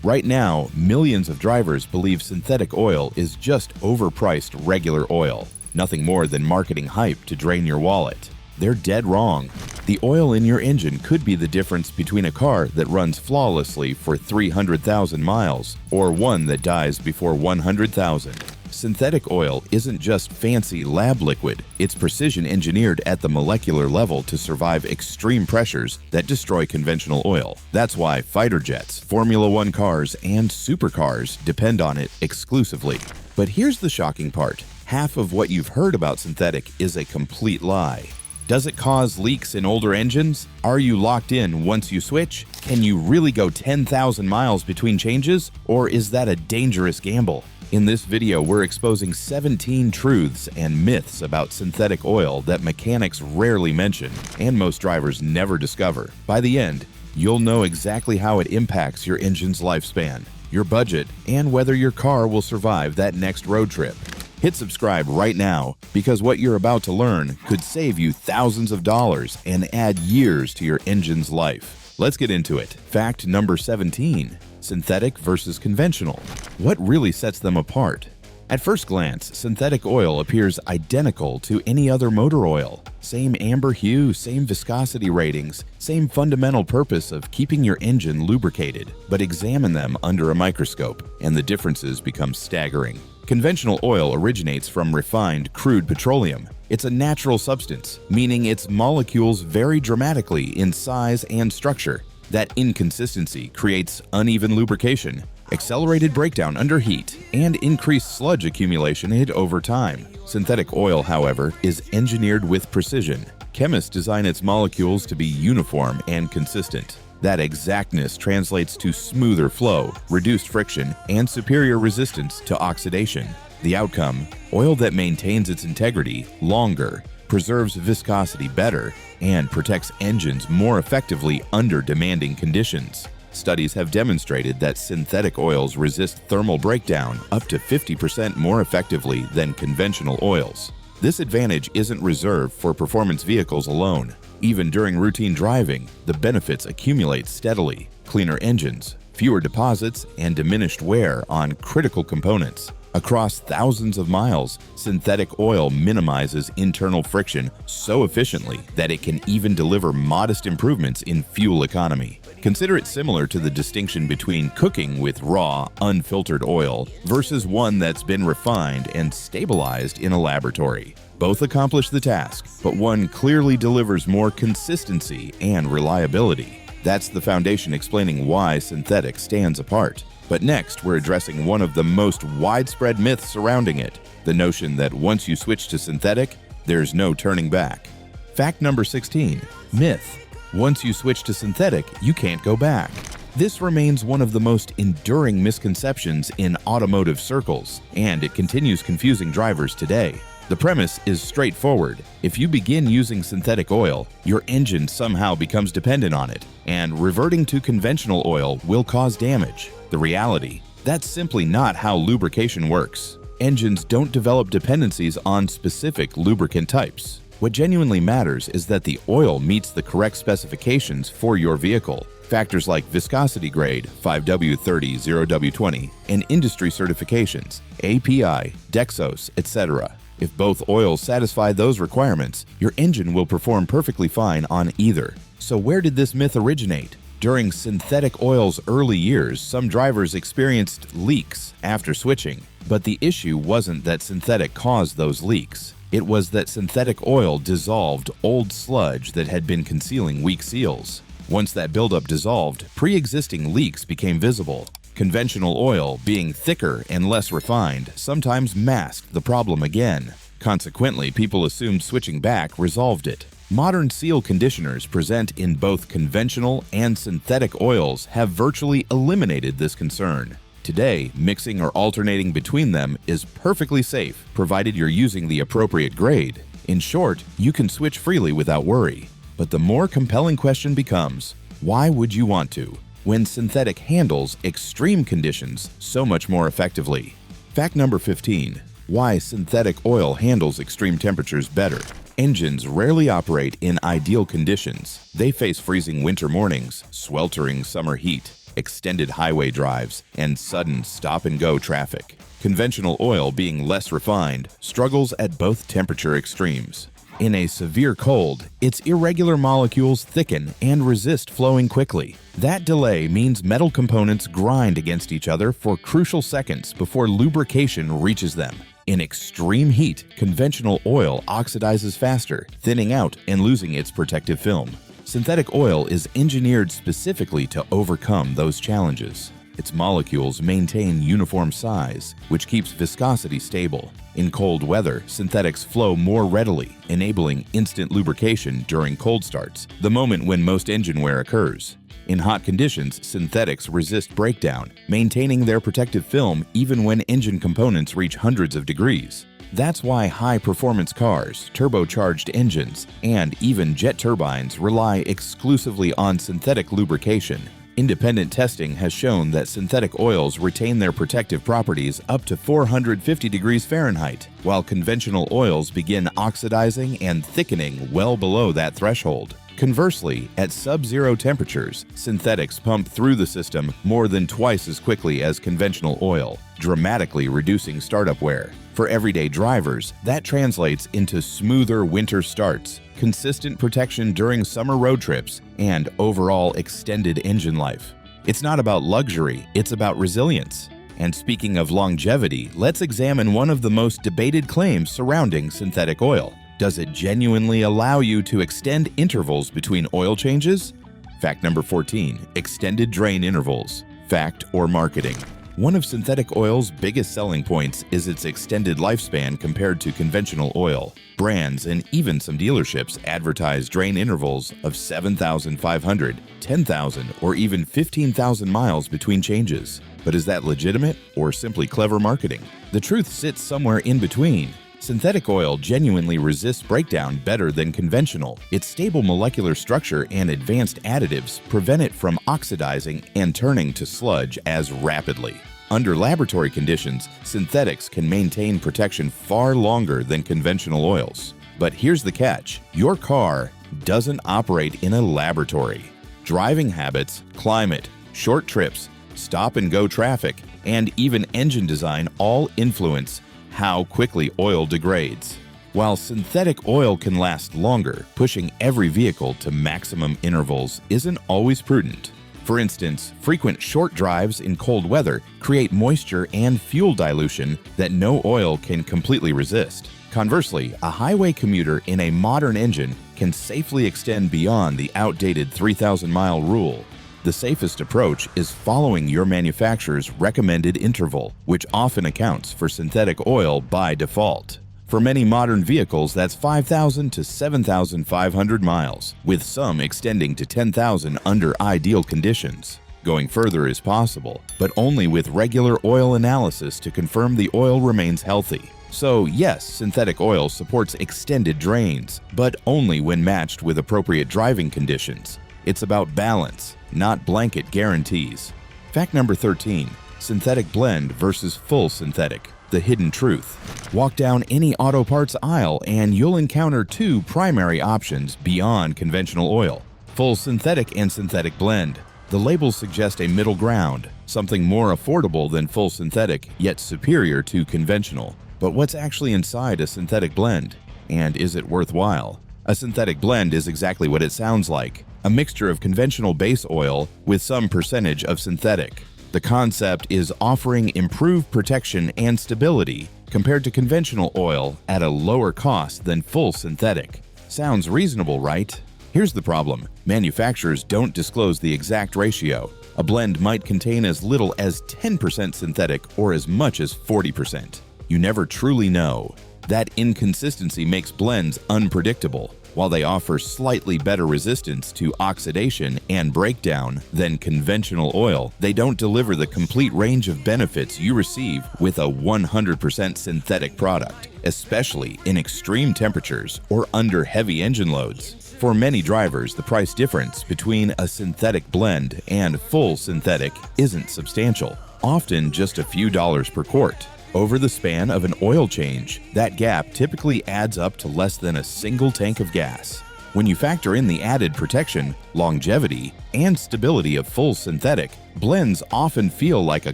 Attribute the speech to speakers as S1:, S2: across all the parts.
S1: Right now, millions of drivers believe synthetic oil is just overpriced regular oil, nothing more than marketing hype to drain your wallet. They're dead wrong. The oil in your engine could be the difference between a car that runs flawlessly for 300,000 miles or one that dies before 100,000. Synthetic oil isn't just fancy lab liquid, it's precision engineered at the molecular level to survive extreme pressures that destroy conventional oil. That's why fighter jets, Formula One cars, and supercars depend on it exclusively. But here's the shocking part. Half of what you've heard about synthetic is a complete lie. Does it cause leaks in older engines? Are you locked in once you switch? Can you really go 10,000 miles between changes? Or is that a dangerous gamble? In this video, we're exposing 17 truths and myths about synthetic oil that mechanics rarely mention and most drivers never discover. By the end, you'll know exactly how it impacts your engine's lifespan, your budget, and whether your car will survive that next road trip. Hit subscribe right now because what you're about to learn could save you thousands of dollars and add years to your engine's life. Let's get into it. Fact number 17. Synthetic versus conventional. What really sets them apart? At first glance, synthetic oil appears identical to any other motor oil. Same amber hue, same viscosity ratings, same fundamental purpose of keeping your engine lubricated. But examine them under a microscope, and the differences become staggering. Conventional oil originates from refined, crude petroleum. It's a natural substance, meaning its molecules vary dramatically in size and structure. That inconsistency creates uneven lubrication, accelerated breakdown under heat, and increased sludge accumulation over time. Synthetic oil, however, is engineered with precision. Chemists design its molecules to be uniform and consistent. That exactness translates to smoother flow, reduced friction, and superior resistance to oxidation. The outcome? Oil that maintains its integrity longer, preserves viscosity better, and protects engines more effectively under demanding conditions. Studies have demonstrated that synthetic oils resist thermal breakdown up to 50% more effectively than conventional oils. This advantage isn't reserved for performance vehicles alone. Even during routine driving, the benefits accumulate steadily. Cleaner engines, fewer deposits, and diminished wear on critical components. Across thousands of miles, synthetic oil minimizes internal friction so efficiently that it can even deliver modest improvements in fuel economy. Consider it similar to the distinction between cooking with raw, unfiltered oil versus one that's been refined and stabilized in a laboratory. Both accomplish the task, but one clearly delivers more consistency and reliability. That's the foundation explaining why synthetic stands apart. But next, we're addressing one of the most widespread myths surrounding it, the notion that once you switch to synthetic, there's no turning back. Fact number 16. Myth. Once you switch to synthetic, you can't go back. This remains one of the most enduring misconceptions in automotive circles, and it continues confusing drivers today. The premise is straightforward. If you begin using synthetic oil, your engine somehow becomes dependent on it, and reverting to conventional oil will cause damage. The reality? That's simply not how lubrication works. Engines don't develop dependencies on specific lubricant types. What genuinely matters is that the oil meets the correct specifications for your vehicle. Factors like viscosity grade, 5W30, 0W20, and industry certifications, API, Dexos, etc. If both oils satisfy those requirements, your engine will perform perfectly fine on either. So where did this myth originate? During synthetic oil's early years, some drivers experienced leaks after switching. But the issue wasn't that synthetic caused those leaks. It was that synthetic oil dissolved old sludge that had been concealing weak seals. Once that buildup dissolved, pre-existing leaks became visible. Conventional oil, being thicker and less refined, sometimes masked the problem again. Consequently, people assumed switching back resolved it. Modern seal conditioners present in both conventional and synthetic oils have virtually eliminated this concern. Today, mixing or alternating between them is perfectly safe, provided you're using the appropriate grade. In short, you can switch freely without worry. But the more compelling question becomes, why would you want to, when synthetic handles extreme conditions so much more effectively? Fact number 15. Why synthetic oil handles extreme temperatures better. Engines rarely operate in ideal conditions. They face freezing winter mornings, sweltering summer heat, extended highway drives, and sudden stop-and-go traffic. Conventional oil, being less refined, struggles at both temperature extremes. In a severe cold, its irregular molecules thicken and resist flowing quickly. That delay means metal components grind against each other for crucial seconds before lubrication reaches them. In extreme heat, conventional oil oxidizes faster, thinning out and losing its protective film. Synthetic oil is engineered specifically to overcome those challenges. Its molecules maintain uniform size, which keeps viscosity stable. In cold weather, synthetics flow more readily, enabling instant lubrication during cold starts, the moment when most engine wear occurs. In hot conditions, synthetics resist breakdown, maintaining their protective film even when engine components reach hundreds of degrees. That's why high-performance cars, turbocharged engines, and even jet turbines rely exclusively on synthetic lubrication. Independent testing has shown that synthetic oils retain their protective properties up to 450 degrees Fahrenheit, while conventional oils begin oxidizing and thickening well below that threshold. Conversely, at sub-zero temperatures, synthetics pump through the system more than twice as quickly as conventional oil, dramatically reducing startup wear. For everyday drivers, that translates into smoother winter starts, consistent protection during summer road trips, and overall extended engine life. It's not about luxury, it's about resilience. And speaking of longevity, let's examine one of the most debated claims surrounding synthetic oil. Does it genuinely allow you to extend intervals between oil changes? Fact number 14, extended drain intervals. Fact or marketing? One of synthetic oil's biggest selling points is its extended lifespan compared to conventional oil. Brands and even some dealerships advertise drain intervals of 7,500, 10,000, or even 15,000 miles between changes. But is that legitimate or simply clever marketing? The truth sits somewhere in between. Synthetic oil genuinely resists breakdown better than conventional. Its stable molecular structure and advanced additives prevent it from oxidizing and turning to sludge as rapidly. Under laboratory conditions, synthetics can maintain protection far longer than conventional oils. But here's the catch: your car doesn't operate in a laboratory. Driving habits, climate, short trips, stop-and-go traffic, and even engine design all influence how quickly oil degrades. While synthetic oil can last longer, pushing every vehicle to maximum intervals isn't always prudent. For instance, frequent short drives in cold weather create moisture and fuel dilution that no oil can completely resist. Conversely, a highway commuter in a modern engine can safely extend beyond the outdated 3,000-mile rule. The safest approach is following your manufacturer's recommended interval, which often accounts for synthetic oil by default. For many modern vehicles, that's 5,000 to 7,500 miles, with some extending to 10,000 under ideal conditions. Going further is possible, but only with regular oil analysis to confirm the oil remains healthy. So yes, synthetic oil supports extended drains, but only when matched with appropriate driving conditions. It's about balance, not blanket guarantees. Fact number 13, synthetic blend versus full synthetic. The hidden truth. Walk down any auto parts aisle and you'll encounter two primary options beyond conventional oil: full synthetic and synthetic blend. The labels suggest a middle ground, something more affordable than full synthetic, yet superior to conventional. But what's actually inside a synthetic blend? And is it worthwhile? A synthetic blend is exactly what it sounds like: a mixture of conventional base oil with some percentage of synthetic. The concept is offering improved protection and stability compared to conventional oil at a lower cost than full synthetic. Sounds reasonable, right? Here's the problem: manufacturers don't disclose the exact ratio. A blend might contain as little as 10% synthetic or as much as 40%. You never truly know. That inconsistency makes blends unpredictable. While they offer slightly better resistance to oxidation and breakdown than conventional oil, they don't deliver the complete range of benefits you receive with a 100% synthetic product, especially in extreme temperatures or under heavy engine loads. For many drivers, the price difference between a synthetic blend and full synthetic isn't substantial, often just a few dollars per quart. Over the span of an oil change, that gap typically adds up to less than a single tank of gas. When you factor in the added protection, longevity, and stability of full synthetic, blends often feel like a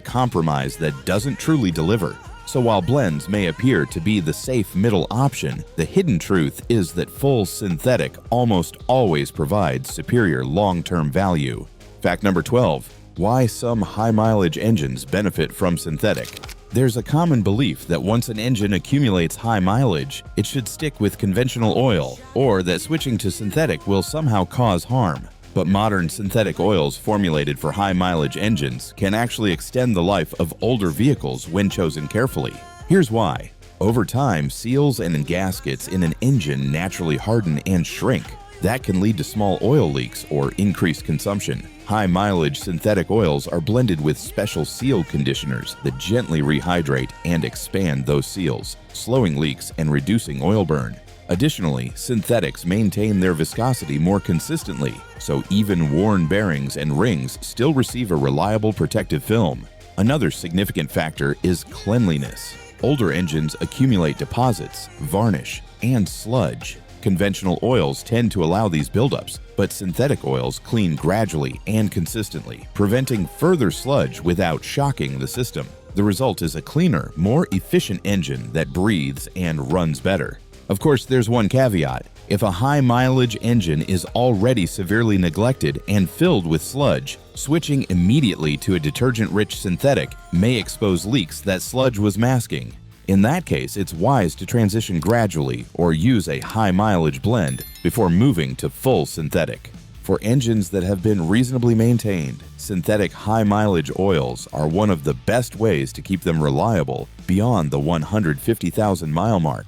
S1: compromise that doesn't truly deliver. So while blends may appear to be the safe middle option, the hidden truth is that full synthetic almost always provides superior long-term value. Fact number 12. Why some high-mileage engines benefit from synthetic. There's a common belief that once an engine accumulates high mileage, it should stick with conventional oil, or that switching to synthetic will somehow cause harm. But modern synthetic oils formulated for high-mileage engines can actually extend the life of older vehicles when chosen carefully. Here's why. Over time, seals and gaskets in an engine naturally harden and shrink. That can lead to small oil leaks or increased consumption. High-mileage synthetic oils are blended with special seal conditioners that gently rehydrate and expand those seals, slowing leaks and reducing oil burn. Additionally, synthetics maintain their viscosity more consistently, so even worn bearings and rings still receive a reliable protective film. Another significant factor is cleanliness. Older engines accumulate deposits, varnish, and sludge. Conventional oils tend to allow these buildups, but synthetic oils clean gradually and consistently, preventing further sludge without shocking the system. The result is a cleaner, more efficient engine that breathes and runs better. Of course, there's one caveat. If a high-mileage engine is already severely neglected and filled with sludge, switching immediately to a detergent-rich synthetic may expose leaks that sludge was masking. In that case, it's wise to transition gradually or use a high-mileage blend before moving to full synthetic. For engines that have been reasonably maintained, synthetic high-mileage oils are one of the best ways to keep them reliable beyond the 150,000-mile mark.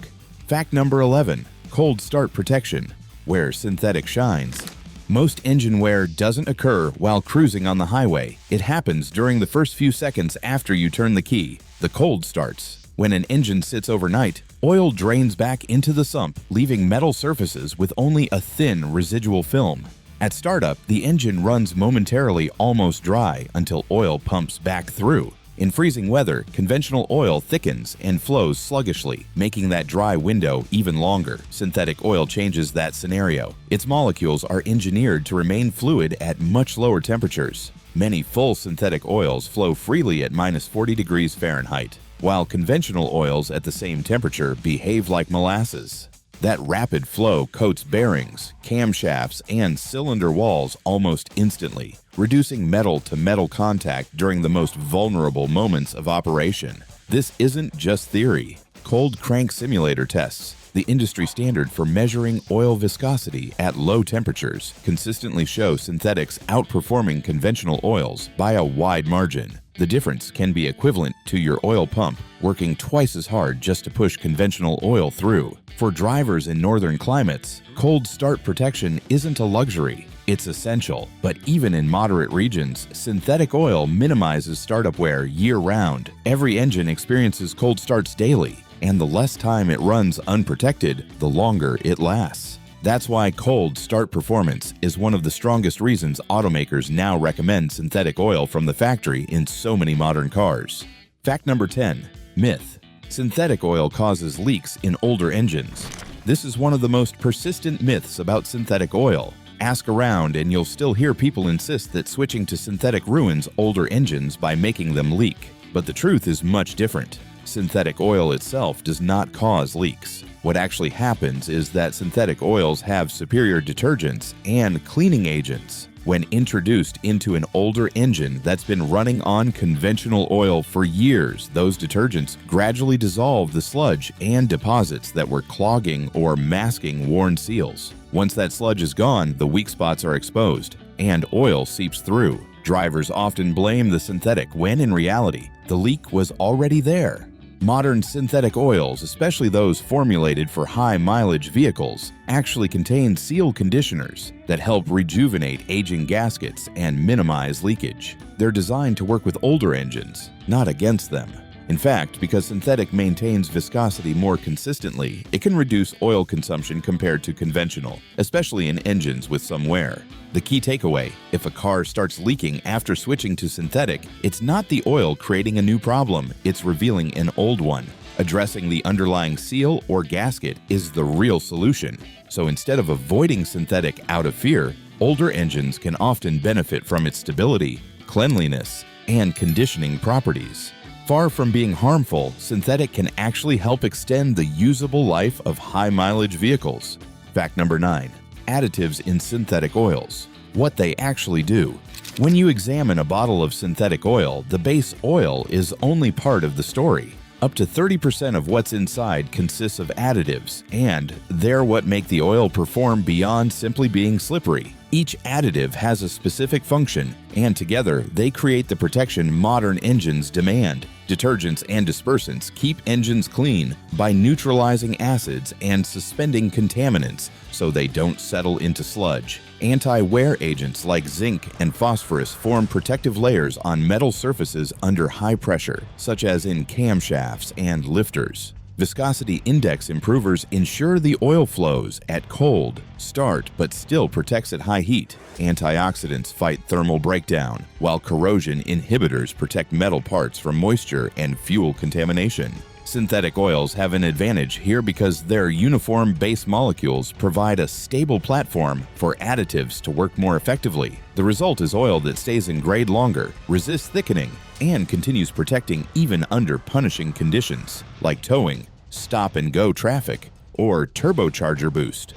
S1: Fact number 11. Cold start protection, where synthetic shines. Most engine wear doesn't occur while cruising on the highway. It happens during the first few seconds after you turn the key, the cold starts. When an engine sits overnight, oil drains back into the sump, leaving metal surfaces with only a thin residual film. At startup, the engine runs momentarily almost dry until oil pumps back through. In freezing weather, conventional oil thickens and flows sluggishly, making that dry window even longer. Synthetic oil changes that scenario. Its molecules are engineered to remain fluid at much lower temperatures. Many full synthetic oils flow freely at -40 degrees Fahrenheit, while conventional oils at the same temperature behave like molasses. That rapid flow coats bearings, camshafts, and cylinder walls almost instantly, reducing metal-to-metal contact during the most vulnerable moments of operation. This isn't just theory. Cold crank simulator tests, the industry standard for measuring oil viscosity at low temperatures, consistently show synthetics outperforming conventional oils by a wide margin. The difference can be equivalent to your oil pump working twice as hard just to push conventional oil through. For drivers in northern climates, cold start protection isn't a luxury. It's essential, but even in moderate regions, synthetic oil minimizes startup wear year-round. Every engine experiences cold starts daily, and the less time it runs unprotected, the longer it lasts. That's why cold start performance is one of the strongest reasons automakers now recommend synthetic oil from the factory in so many modern cars. Fact number 10. Myth. Synthetic oil causes leaks in older engines. This is one of the most persistent myths about synthetic oil. Ask around and you'll still hear people insist that switching to synthetic ruins older engines by making them leak. But the truth is much different. Synthetic oil itself does not cause leaks. What actually happens is that synthetic oils have superior detergents and cleaning agents. When introduced into an older engine that's been running on conventional oil for years, those detergents gradually dissolve the sludge and deposits that were clogging or masking worn seals. Once that sludge is gone, the weak spots are exposed, and oil seeps through. Drivers often blame the synthetic when in reality, the leak was already there. Modern synthetic oils, especially those formulated for high-mileage vehicles, actually contain seal conditioners that help rejuvenate aging gaskets and minimize leakage. They're designed to work with older engines, not against them. In fact, because synthetic maintains viscosity more consistently, it can reduce oil consumption compared to conventional, especially in engines with some wear. The key takeaway: if a car starts leaking after switching to synthetic, it's not the oil creating a new problem, it's revealing an old one. Addressing the underlying seal or gasket is the real solution. So instead of avoiding synthetic out of fear, older engines can often benefit from its stability, cleanliness, and conditioning properties. Far from being harmful, synthetic can actually help extend the usable life of high-mileage vehicles. Fact number 9. Additives in synthetic oils. What they actually do. When you examine a bottle of synthetic oil, the base oil is only part of the story. Up to 30% of what's inside consists of additives, and they're what make the oil perform beyond simply being slippery. Each additive has a specific function, and together they create the protection modern engines demand. Detergents and dispersants keep engines clean by neutralizing acids and suspending contaminants so they don't settle into sludge. Anti-wear agents like zinc and phosphorus form protective layers on metal surfaces under high pressure, such as in camshafts and lifters. Viscosity index improvers ensure the oil flows at cold start but still protects at high heat. Antioxidants fight thermal breakdown, while corrosion inhibitors protect metal parts from moisture and fuel contamination. Synthetic oils have an advantage here because their uniform base molecules provide a stable platform for additives to work more effectively. The result is oil that stays in grade longer, resists thickening, and continues protecting even under punishing conditions, like towing, stop-and-go traffic, or turbocharger boost.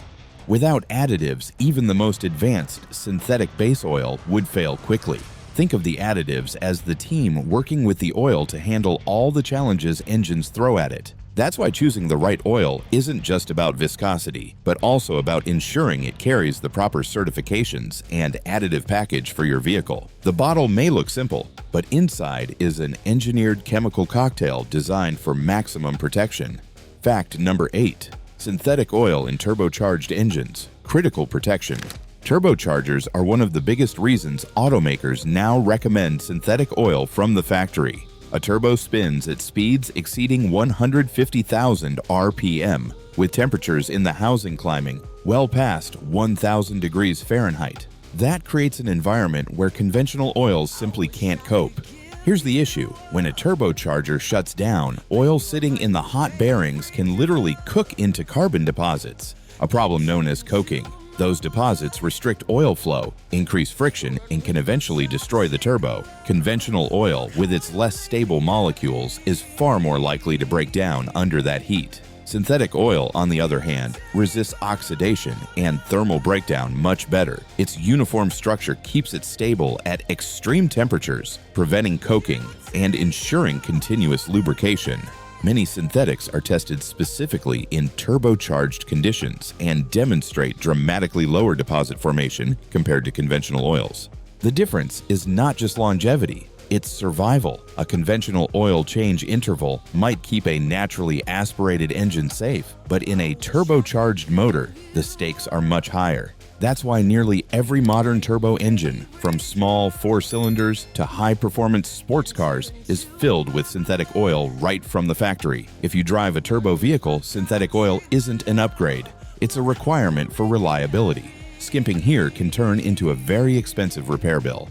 S1: Without additives, even the most advanced synthetic base oil would fail quickly. Think of the additives as the team working with the oil to handle all the challenges engines throw at it. That's why choosing the right oil isn't just about viscosity, but also about ensuring it carries the proper certifications and additive package for your vehicle. The bottle may look simple, but inside is an engineered chemical cocktail designed for maximum protection. Fact number 8. Synthetic oil in turbocharged engines. Critical protection. Turbochargers are one of the biggest reasons automakers now recommend synthetic oil from the factory. A turbo spins at speeds exceeding 150,000 RPM, with temperatures in the housing climbing well past 1,000 degrees Fahrenheit. That creates an environment where conventional oils simply can't cope. Here's the issue. When a turbocharger shuts down, oil sitting in the hot bearings can literally cook into carbon deposits, a problem known as coking. Those deposits restrict oil flow, increase friction, and can eventually destroy the turbo. Conventional oil, with its less stable molecules, is far more likely to break down under that heat. Synthetic oil, on the other hand, resists oxidation and thermal breakdown much better. Its uniform structure keeps it stable at extreme temperatures, preventing coking and ensuring continuous lubrication. Many synthetics are tested specifically in turbocharged conditions and demonstrate dramatically lower deposit formation compared to conventional oils. The difference is not just longevity, it's survival. A conventional oil change interval might keep a naturally aspirated engine safe, but in a turbocharged motor, the stakes are much higher. That's why nearly every modern turbo engine, from small 4-cylinders to high-performance sports cars, is filled with synthetic oil right from the factory. If you drive a turbo vehicle, synthetic oil isn't an upgrade. It's a requirement for reliability. Skimping here can turn into a very expensive repair bill.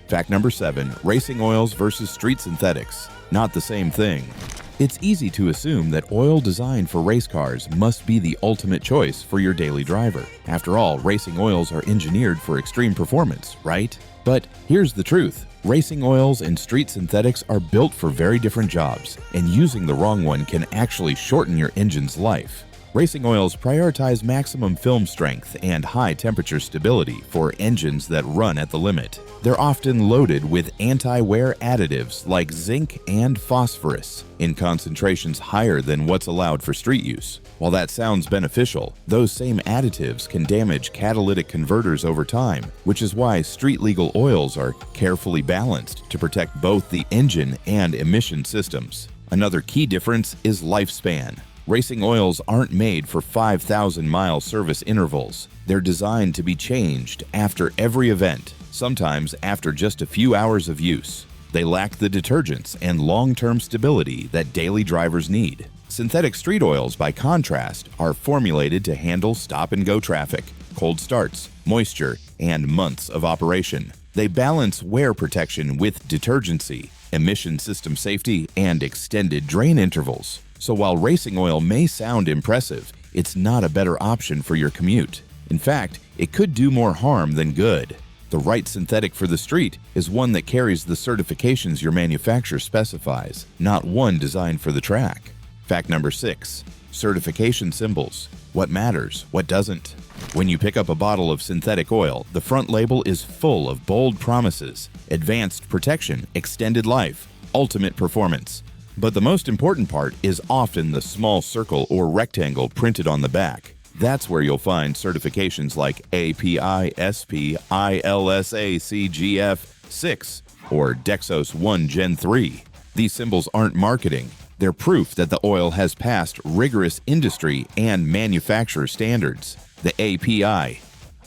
S1: Fact number 7. Racing oils versus street synthetics. Not the same thing. It's easy to assume that oil designed for race cars must be the ultimate choice for your daily driver. After all, racing oils are engineered for extreme performance, right? But here's the truth. Racing oils and street synthetics are built for very different jobs, and using the wrong one can actually shorten your engine's life. Racing oils prioritize maximum film strength and high temperature stability for engines that run at the limit. They're often loaded with anti-wear additives like zinc and phosphorus in concentrations higher than what's allowed for street use. While that sounds beneficial, those same additives can damage catalytic converters over time, which is why street-legal oils are carefully balanced to protect both the engine and emission systems. Another key difference is lifespan. Racing oils aren't made for 5,000-mile service intervals. They're designed to be changed after every event, sometimes after just a few hours of use. They lack the detergents and long-term stability that daily drivers need. Synthetic street oils, by contrast, are formulated to handle stop-and-go traffic, cold starts, moisture, and months of operation. They balance wear protection with detergency, emission system safety, and extended drain intervals. So while racing oil may sound impressive, it's not a better option for your commute. In fact, it could do more harm than good. The right synthetic for the street is one that carries the certifications your manufacturer specifies, not one designed for the track. Fact number 6. Certification symbols. What matters, what doesn't? When you pick up a bottle of synthetic oil, the front label is full of bold promises: advanced protection, extended life, ultimate performance. But the most important part is often the small circle or rectangle printed on the back. That's where you'll find certifications like API, SP, ILSA, CGF 6 or Dexos 1 Gen 3. These symbols aren't marketing. They're proof that the oil has passed rigorous industry and manufacturer standards. The API,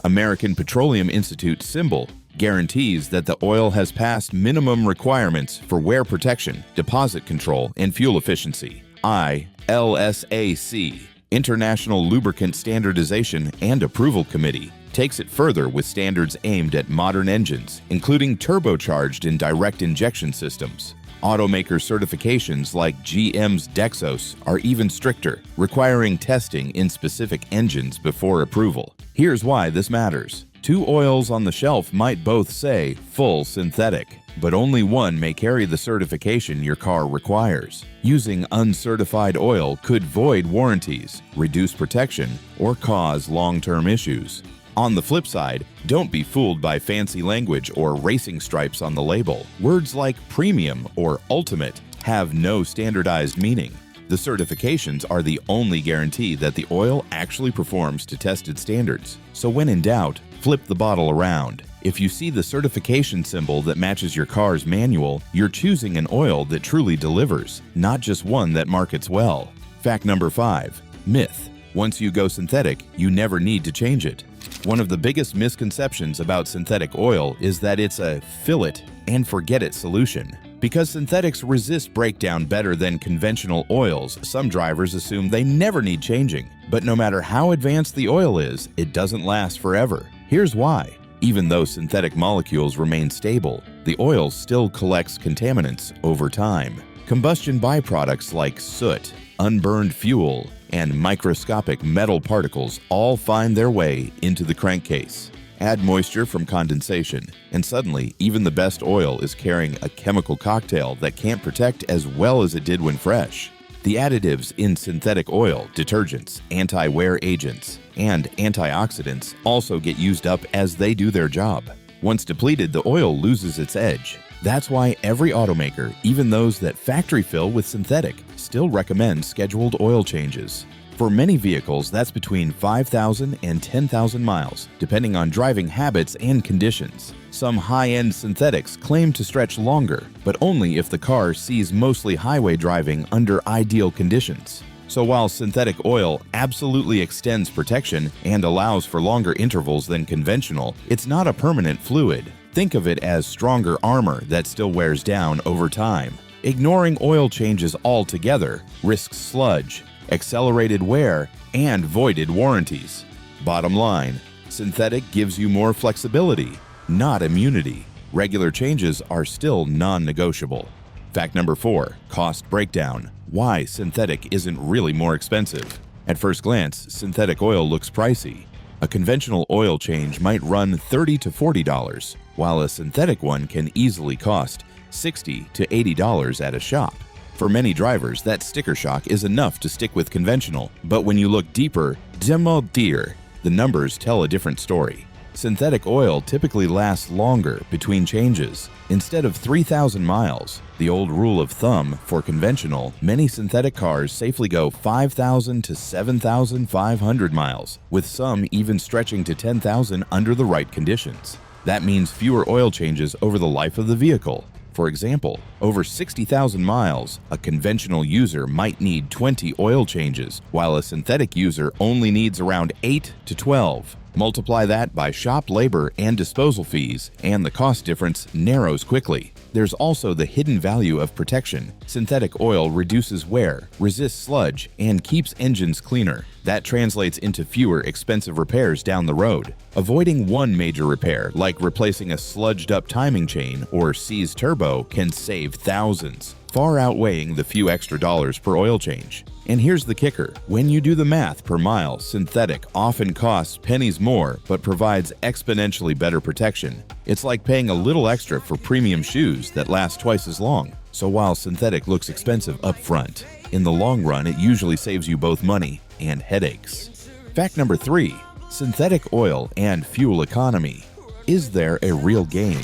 S1: American Petroleum Institute symbol, guarantees that the oil has passed minimum requirements for wear protection, deposit control, and fuel efficiency. ILSAC, International Lubricant Standardization and Approval Committee, takes it further with standards aimed at modern engines, including turbocharged and direct injection systems. Automaker certifications like GM's Dexos are even stricter, requiring testing in specific engines before approval. Here's why this matters. 2 oils on the shelf might both say full synthetic, but only one may carry the certification your car requires. Using uncertified oil could void warranties, reduce protection, or cause long-term issues. On the flip side, don't be fooled by fancy language or racing stripes on the label. Words like premium or ultimate have no standardized meaning. The certifications are the only guarantee that the oil actually performs to tested standards. So when in doubt, flip the bottle around. If you see the certification symbol that matches your car's manual, you're choosing an oil that truly delivers, not just one that markets well. Fact number 5. Myth. Once you go synthetic, you never need to change it. One of the biggest misconceptions about synthetic oil is that it's a fill it and forget it solution. Because synthetics resist breakdown better than conventional oils, some drivers assume they never need changing. But no matter how advanced the oil is, it doesn't last forever. Here's why. Even though synthetic molecules remain stable, the oil still collects contaminants over time. Combustion byproducts like soot, unburned fuel, and microscopic metal particles all find their way into the crankcase. Add moisture from condensation, and suddenly even the best oil is carrying a chemical cocktail that can't protect as well as it did when fresh. The additives in synthetic oil, detergents, anti-wear agents, and antioxidants also get used up as they do their job. Once depleted, the oil loses its edge. That's why every automaker, even those that factory fill with synthetic, still recommends scheduled oil changes. For many vehicles, that's between 5,000 and 10,000 miles, depending on driving habits and conditions. Some high-end synthetics claim to stretch longer, but only if the car sees mostly highway driving under ideal conditions. So while synthetic oil absolutely extends protection and allows for longer intervals than conventional, it's not a permanent fluid. Think of it as stronger armor that still wears down over time. Ignoring oil changes altogether risks sludge, accelerated wear, and voided warranties. Bottom line, synthetic gives you more flexibility, not immunity. Regular changes are still non-negotiable. Fact number 4, cost breakdown. Why synthetic isn't really more expensive. At first glance, synthetic oil looks pricey. A conventional oil change might run $30 to $40, while a synthetic one can easily cost $60 to $80 at a shop. For many drivers, that sticker shock is enough to stick with conventional, but when you look deeper, the numbers tell a different story. Synthetic oil typically lasts longer between changes. Instead of 3,000 miles, the old rule of thumb for conventional, many synthetic cars safely go 5,000 to 7,500 miles, with some even stretching to 10,000 under the right conditions. That means fewer oil changes over the life of the vehicle. For example, over 60,000 miles, a conventional user might need 20 oil changes, while a synthetic user only needs around 8 to 12. Multiply that by shop labor and disposal fees, and the cost difference narrows quickly. There's also the hidden value of protection. Synthetic oil reduces wear, resists sludge, and keeps engines cleaner. That translates into fewer expensive repairs down the road. Avoiding one major repair, like replacing a sludged-up timing chain or seized turbo, can save thousands. far outweighing the few extra dollars per oil change. And here's the kicker. When you do the math per mile, synthetic often costs pennies more but provides exponentially better protection. It's like paying a little extra for premium shoes that last twice as long. So while synthetic looks expensive up front, in the long run it usually saves you both money and headaches. Fact number 3. Synthetic oil and fuel economy. Is there a real gain?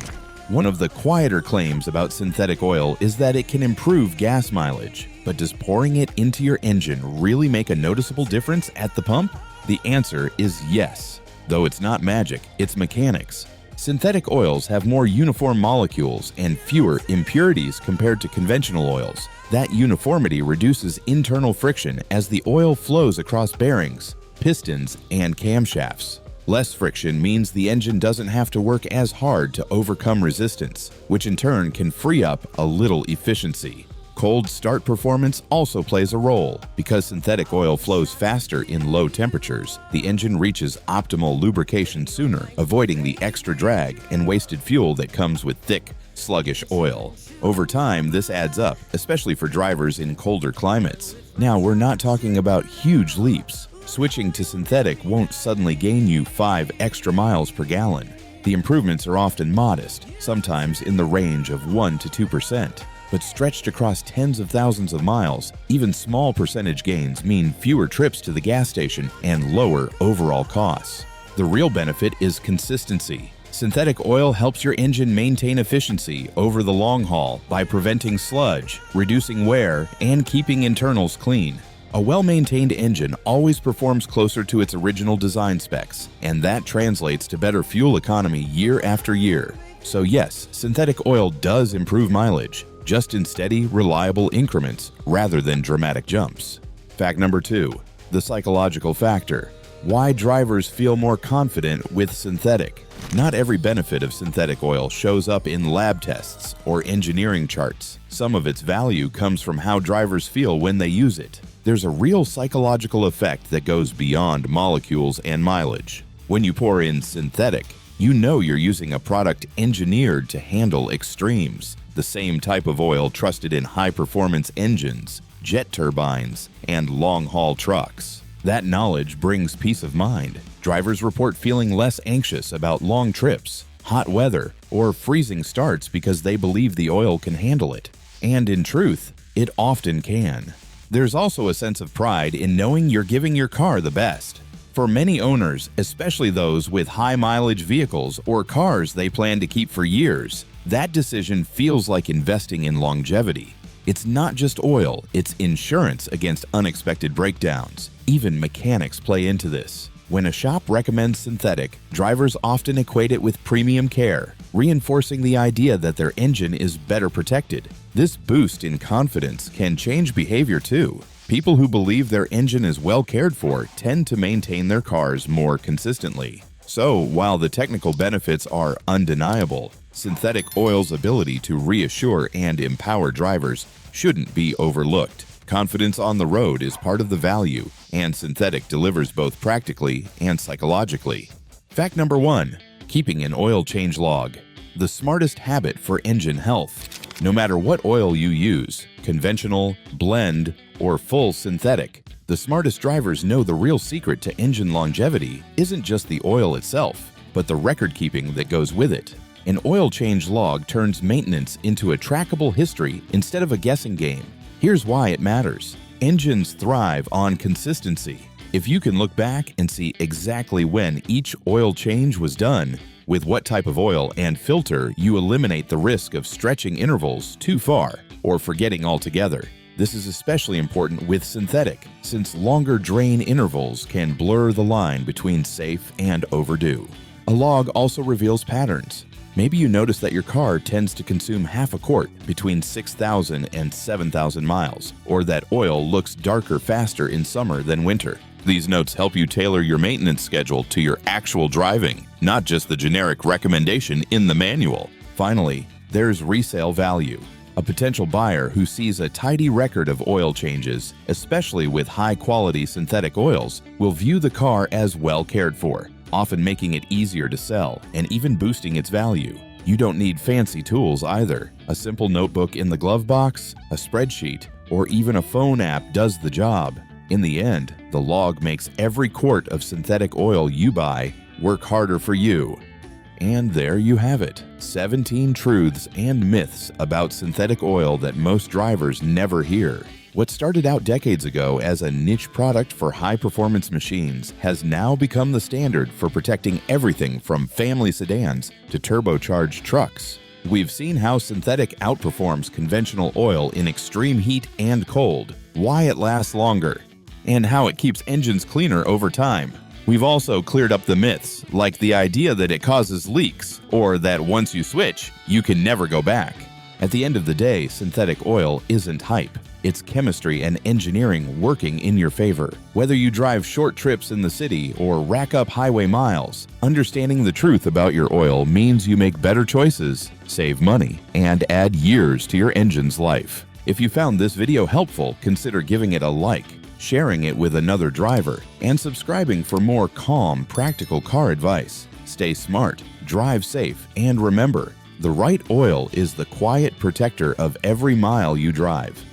S1: One of the quieter claims about synthetic oil is that it can improve gas mileage. But does pouring it into your engine really make a noticeable difference at the pump? The answer is yes. Though it's not magic, it's mechanics. Synthetic oils have more uniform molecules and fewer impurities compared to conventional oils. That uniformity reduces internal friction as the oil flows across bearings, pistons, and camshafts. Less friction means the engine doesn't have to work as hard to overcome resistance, which in turn can free up a little efficiency. Cold start performance also plays a role. Because synthetic oil flows faster in low temperatures, the engine reaches optimal lubrication sooner, avoiding the extra drag and wasted fuel that comes with thick, sluggish oil. Over time, this adds up, especially for drivers in colder climates. Now, we're not talking about huge leaps. Switching to synthetic won't suddenly gain you 5 extra miles per gallon. The improvements are often modest, sometimes in the range of 1 to 2%. But stretched across tens of thousands of miles, even small percentage gains mean fewer trips to the gas station and lower overall costs. The real benefit is consistency. Synthetic oil helps your engine maintain efficiency over the long haul by preventing sludge, reducing wear, and keeping internals clean. A well-maintained engine always performs closer to its original design specs, and that translates to better fuel economy year after year. So yes, synthetic oil does improve mileage, just in steady, reliable increments rather than dramatic jumps. Fact number 2. The psychological factor. Why drivers feel more confident with synthetic. Not every benefit of synthetic oil shows up in lab tests or engineering charts. Some of its value comes from how drivers feel when they use it. There's a real psychological effect that goes beyond molecules and mileage. When you pour in synthetic, you know you're using a product engineered to handle extremes. The same type of oil trusted in high-performance engines, jet turbines, and long-haul trucks. That knowledge brings peace of mind. Drivers report feeling less anxious about long trips, hot weather, or freezing starts because they believe the oil can handle it. And in truth, it often can. There's also a sense of pride in knowing you're giving your car the best. For many owners, especially those with high-mileage vehicles or cars they plan to keep for years, that decision feels like investing in longevity. It's not just oil, it's insurance against unexpected breakdowns. Even mechanics play into this. When a shop recommends synthetic, drivers often equate it with premium care, reinforcing the idea that their engine is better protected. This boost in confidence can change behavior too. People who believe their engine is well cared for tend to maintain their cars more consistently. So, while the technical benefits are undeniable, synthetic oil's ability to reassure and empower drivers shouldn't be overlooked. Confidence on the road is part of the value, and synthetic delivers both practically and psychologically. Fact number 1. Keeping an oil change log. The smartest habit for engine health. No matter what oil you use, conventional, blend, or full synthetic, the smartest drivers know the real secret to engine longevity isn't just the oil itself, but the record-keeping that goes with it. An oil change log turns maintenance into a trackable history instead of a guessing game. Here's why it matters. Engines thrive on consistency. If you can look back and see exactly when each oil change was done, with what type of oil and filter, you eliminate the risk of stretching intervals too far or forgetting altogether. This is especially important with synthetic, since longer drain intervals can blur the line between safe and overdue. A log also reveals patterns. Maybe you notice that your car tends to consume half a quart between 6,000 and 7,000 miles, or that oil looks darker faster in summer than winter. These notes help you tailor your maintenance schedule to your actual driving, not just the generic recommendation in the manual. Finally, there's resale value. A potential buyer who sees a tidy record of oil changes, especially with high-quality synthetic oils, will view the car as well cared for, often making it easier to sell and even boosting its value. You don't need fancy tools either. A simple notebook in the glove box, a spreadsheet, or even a phone app does the job. In the end, the log makes every quart of synthetic oil you buy work harder for you. And there you have it, 17 truths and myths about synthetic oil that most drivers never hear. What started out decades ago as a niche product for high-performance machines has now become the standard for protecting everything from family sedans to turbocharged trucks. We've seen how synthetic outperforms conventional oil in extreme heat and cold, why it lasts longer, and how it keeps engines cleaner over time. We've also cleared up the myths, like the idea that it causes leaks, or that once you switch, you can never go back. At the end of the day, synthetic oil isn't hype. It's chemistry and engineering working in your favor. Whether you drive short trips in the city or rack up highway miles, understanding the truth about your oil means you make better choices, save money, and add years to your engine's life. If you found this video helpful, consider giving it a like, sharing it with another driver, and subscribing for more calm, practical car advice. Stay smart, drive safe, and remember, the right oil is the quiet protector of every mile you drive.